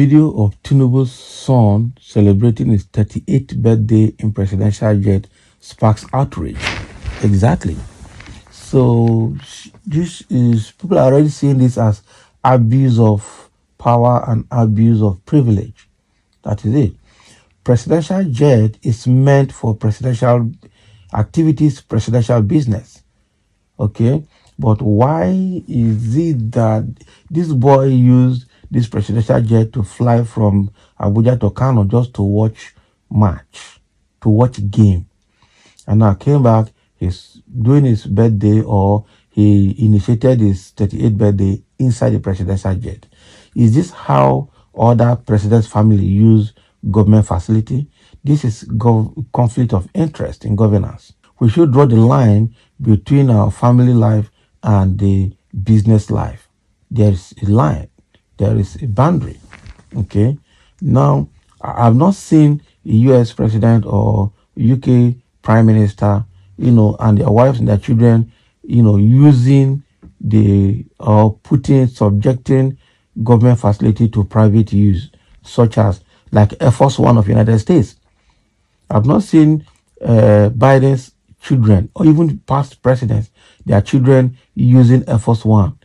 video of Tinubu's son celebrating his 38th birthday in presidential jet sparks outrage. Exactly. So this is, people are already seeing this as abuse of power and abuse of privilege. That is it. Presidential jet is meant for presidential activities, presidential business. Okay, but why is it that this boy used this presidential jet to fly from Abuja to Kano just to watch match, to watch game, and now came back, he's doing his birthday, or he initiated his 38th birthday inside the presidential jet? Is this how other president's family use government facility? This is conflict of interest in governance. We should draw the line between our family life and the business life. There is a line, there is a boundary. Okay. Now, I've not seen a US president or UK prime minister, and their wives and their children, using the subjecting government facility to private use, such as like Air Force One of United States. I've not seen Biden's children or even past presidents, their children using Air Force One,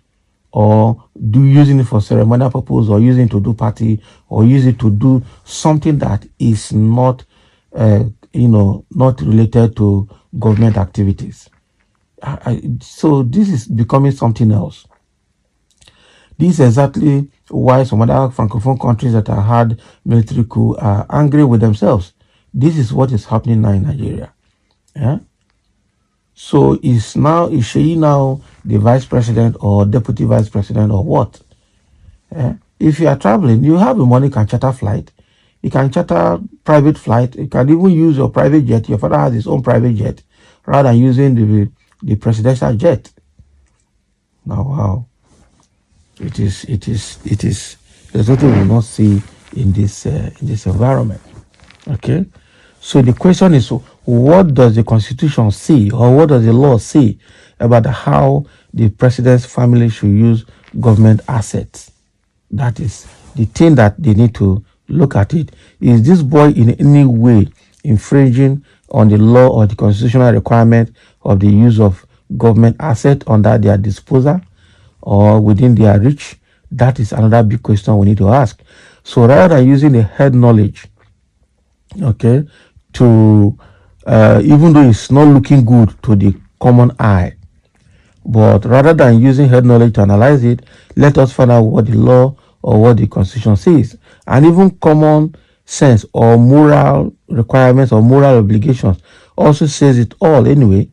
or using it for ceremonial purpose, or using it to do party, or use it to do something that is not, not related to government activities. So this is becoming something else. This is exactly why some other francophone countries that have had military coup are angry with themselves. This is what is happening now in Nigeria. Yeah. So is Seyi now the vice president or deputy vice president or what? Yeah. If you are traveling, you have the money, can charter flight. You can charter private flight. You can even use your private jet. Your father has his own private jet, rather than using the presidential jet. Now, wow. It is. There's nothing we will not see in this environment. Okay. So the question is, what does the Constitution say, or what does the law say about how the president's family should use government assets? That is the thing that they need to look at it. Is this boy in any way infringing on the law or the constitutional requirement of the use of government asset under their disposal or within their reach? That is another big question we need to ask. So rather than using the head knowledge, okay, to even though it's not looking good to the common eye, but rather than using head knowledge to analyze it, let us find out what the law or what the Constitution says, and even common sense or moral requirements or moral obligations also says it all anyway.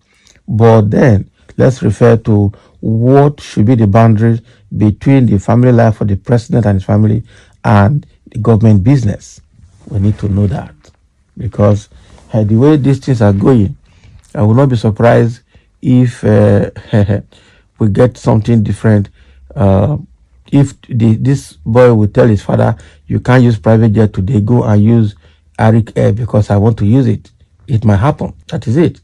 But then let's refer to what should be the boundaries between the family life of the president and his family and the government business. We need to know that, because the way these things are going, I will not be surprised if we get something different. If this boy will tell his father, you can't use private jet today, go and use Arik Air because I want to use it. It might happen. That is it.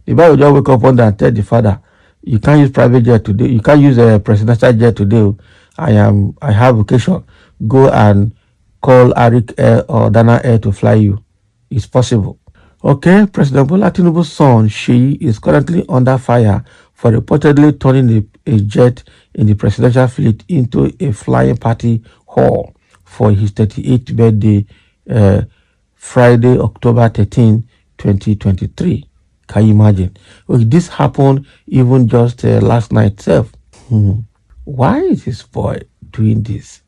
The boy will just wake up one day and tell the father, you can't use private jet today, you can't use a presidential jet today. I have vacation. Go and call Arik Air or Dana Air to fly you. It's possible. Okay, President Bola Tinubu's son, Seyi, is currently under fire for reportedly turning a jet in the presidential fleet into a flying party hall for his 38th birthday, Friday, October 13, 2023. Can you imagine? Well, this happened even just last night itself. Why is this boy doing this?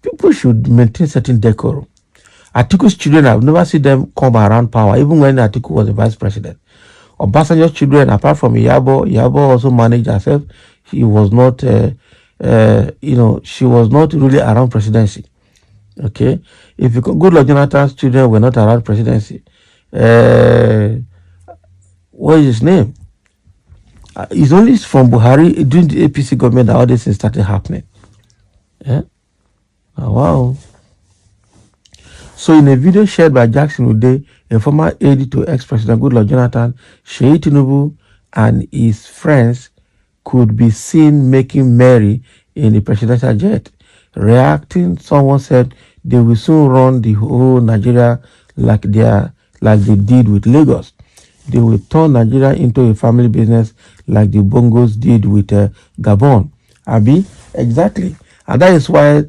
People should maintain certain decorum. Atiku's children, I've never seen them come around power, even when Atiku was the vice president. Obasanjo's children, apart from Yabo also managed herself. She was not, she was not really around presidency. Okay, if you Goodluck Jonathan's children were not around presidency, what is his name? It's only from Buhari during the APC government that all this things started happening. Yeah. Oh, wow. So in a video shared by Jackson Ude, a former aide to ex-president Goodluck Jonathan, Seyi Tinubu and his friends could be seen making merry in the presidential jet. Reacting, someone said they will soon run the whole Nigeria like they did with Lagos. They will turn Nigeria into a family business like the Bongos did with Gabon. Abi, exactly. And that is why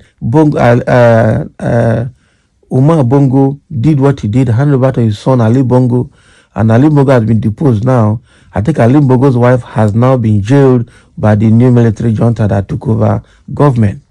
Umar Bongo did what he did, handed over to his son Ali Bongo, and Ali Bongo has been deposed now. I think Ali Bongo's wife has now been jailed by the new military junta that took over government.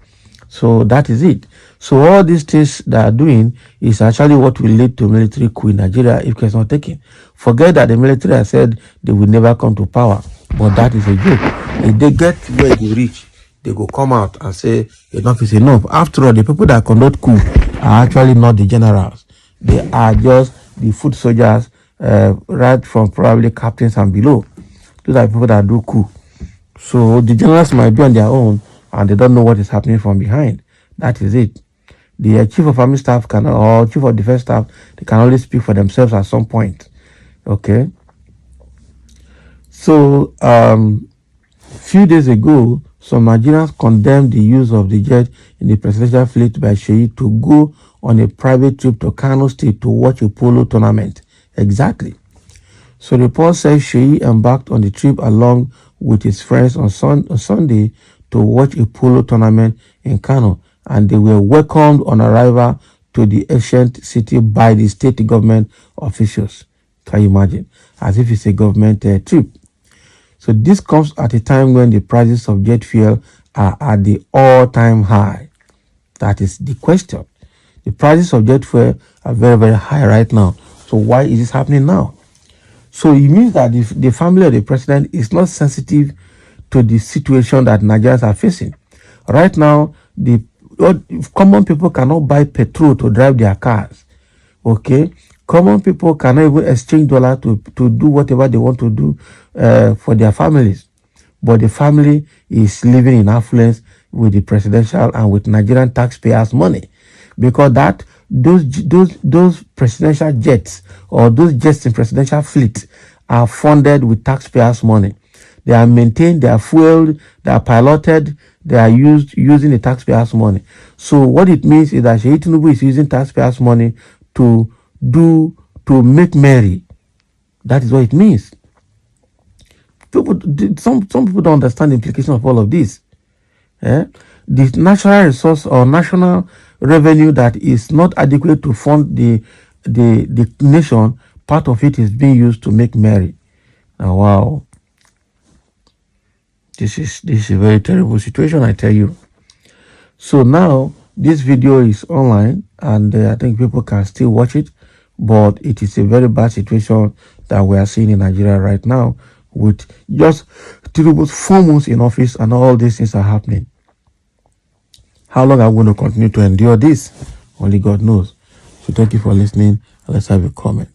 So that is it. So all these things they are doing is actually what will lead to military coup in Nigeria if it's not taken. Forget that the military has said they will never come to power, but that is a joke. If they get where they reach, they will come out and say enough is enough. After all, the people that conduct coup are actually not the generals. They are just the foot soldiers, right from probably captains and below. Those are people that do coup. So the generals might be on their own and they don't know what is happening from behind. That is it. The chief of army staff can, or chief of defense staff, they can only speak for themselves at some point. Okay. So few days ago, some Nigerians condemned the use of the jet in the presidential fleet by Seyi to go on a private trip to Kano State to watch a polo tournament. Exactly. So the report says Seyi embarked on the trip along with his friends on Sunday to watch a polo tournament in Kano, and they were welcomed on arrival to the ancient city by the state government officials. Can you imagine? As if it's a government trip. So this comes at a time when the prices of jet fuel are at the all-time high. That is the question. The prices of jet fuel are very, very high right now. So why is this happening now? So it means that the family of the president is not sensitive to the situation that Nigerians are facing. Right now, the common people cannot buy petrol to drive their cars. Okay? Common people cannot even exchange dollar to do whatever they want to do for their families. But the family is living in affluence with the presidential and with Nigerian taxpayers' money. Because that those presidential jets or those jets in presidential fleet are funded with taxpayers' money. They are maintained, they are fueled, they are piloted, they are used using the taxpayers' money. So what it means is that Seyi Tinubu is using taxpayers' money to make merry. That is what it means. Some people don't understand the implication of all of this. The natural resource or national revenue that is not adequate to fund the nation, part of it is being used to make merry. Now, wow, this is a very terrible situation, I tell you. So now this video is online, and I think people can still watch it, but it is a very bad situation that we are seeing in Nigeria right now, with just Tinubu's 4 months in office and all these things are happening. How long are we going to continue to endure this? Only God knows. So thank you for listening. Let's have a comment.